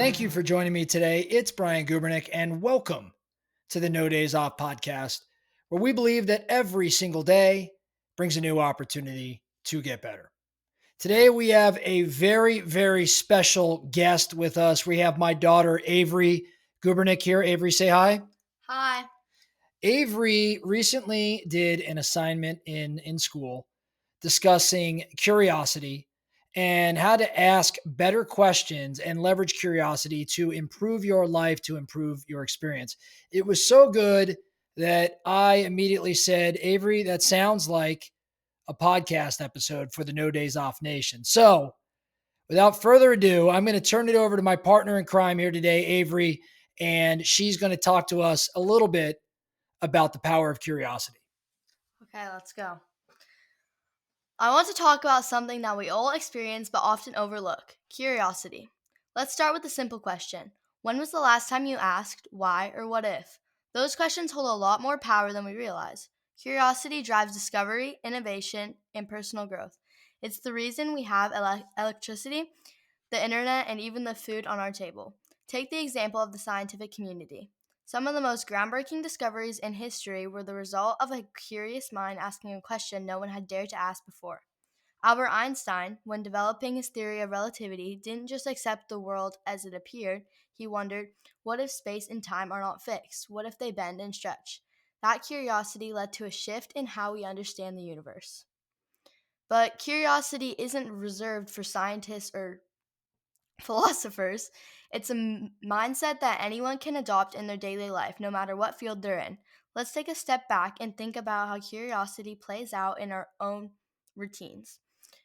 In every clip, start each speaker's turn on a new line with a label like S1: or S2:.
S1: Thank you for joining me today. It's Brian Gubernick, and welcome to the No Days Off podcast, where we believe that every single day brings a new opportunity to get better. Today, we have a very, very special guest with us. We have my daughter, Avery Gubernick here. Avery, say hi.
S2: Hi.
S1: Avery recently did an assignment in school discussing curiosity and how to ask better questions and leverage curiosity to improve your life, to improve your experience. It was so good that I immediately said, Avery, that sounds like a podcast episode for the No Days Off Nation. So without further ado, I'm going to turn it over to my partner in crime here today, Avery, and she's going to talk to us a little bit about the power of curiosity.
S2: Okay, let's go. I want to talk about something that we all experience but often overlook: curiosity. Let's start with a simple question. When was the last time you asked why or what if? Those questions hold a lot more power than we realize. Curiosity drives discovery, innovation, and personal growth. It's the reason we have electricity, the internet, and even the food on our table. Take the example of the scientific community. Some of the most groundbreaking discoveries in history were the result of a curious mind asking a question no one had dared to ask before. Albert Einstein, when developing his theory of relativity, didn't just accept the world as it appeared. He wondered, what if space and time are not fixed? What if they bend and stretch? That curiosity led to a shift in how we understand the universe. But curiosity isn't reserved for scientists or philosophers. It's a mindset that anyone can adopt in their daily life, no matter what field they're in. Let's take a step back and think about how curiosity plays out in our own routines.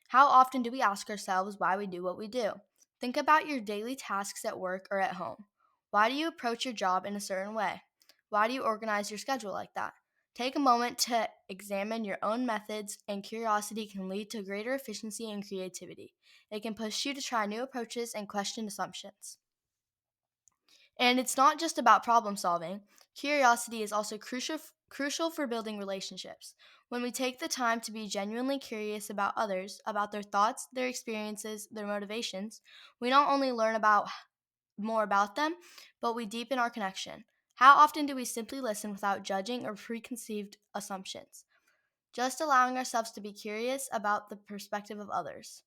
S2: How often do we ask ourselves why we do what we do? Think about your daily tasks at work or at home. Why do you approach your job in a certain way? Why do you organize your schedule like that? Take a moment to examine your own methods, and curiosity can lead to greater efficiency and creativity. It can push you to try new approaches and question assumptions. And it's not just about problem solving. Curiosity is also crucial for building relationships. When we take the time to be genuinely curious about others, about their thoughts, their experiences, their motivations, we not only learn about more about them, but we deepen our connection. How often do we simply listen without judging or preconceived assumptions, just allowing ourselves to be curious about the perspective of others?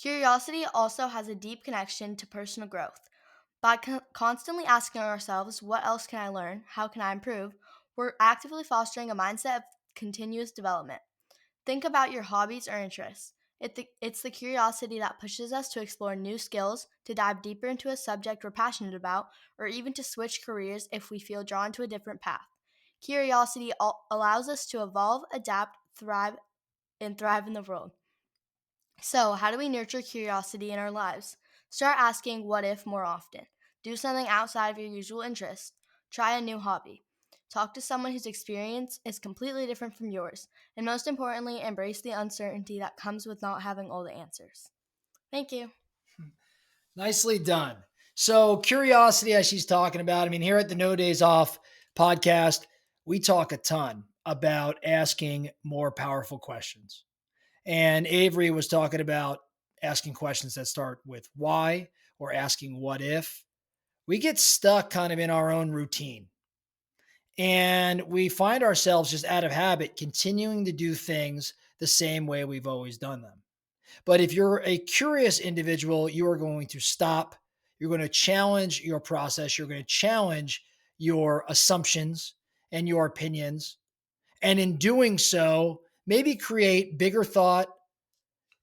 S2: Curiosity also has a deep connection to personal growth. By constantly asking ourselves, what else can I learn? How can I improve? We're actively fostering a mindset of continuous development. Think about your hobbies or interests. It's the curiosity that pushes us to explore new skills, to dive deeper into a subject we're passionate about, or even to switch careers if we feel drawn to a different path. Curiosity allows us to evolve, adapt, thrive in the world. So, how do we nurture curiosity in our lives? Start asking what if more often. Do something outside of your usual interests. Try a new hobby. Talk to someone whose experience is completely different from yours. And most importantly, embrace the uncertainty that comes with not having all the answers. Thank you.
S1: Nicely done. So, curiosity, as she's talking about, I mean, here at the No Days Off podcast, we talk a ton about asking more powerful questions. And Avery was talking about asking questions that start with why or asking what if. We get stuck kind of in our own routine. And we find ourselves just out of habit continuing to do things the same way we've always done them. But if you're a curious individual, you are going to stop. You're going to challenge your process. You're going to challenge your assumptions and your opinions. And in doing so, maybe create bigger thought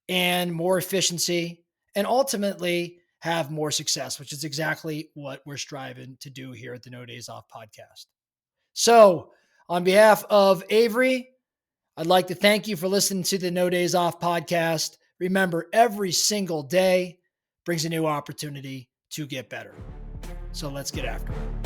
S1: and more efficiency, and ultimately have more success, which is exactly what we're striving to do here at the No Days Off podcast. So, on behalf of Avery, I'd like to thank you for listening to the No Days Off podcast. Remember, every single day brings a new opportunity to get better. So let's get after it.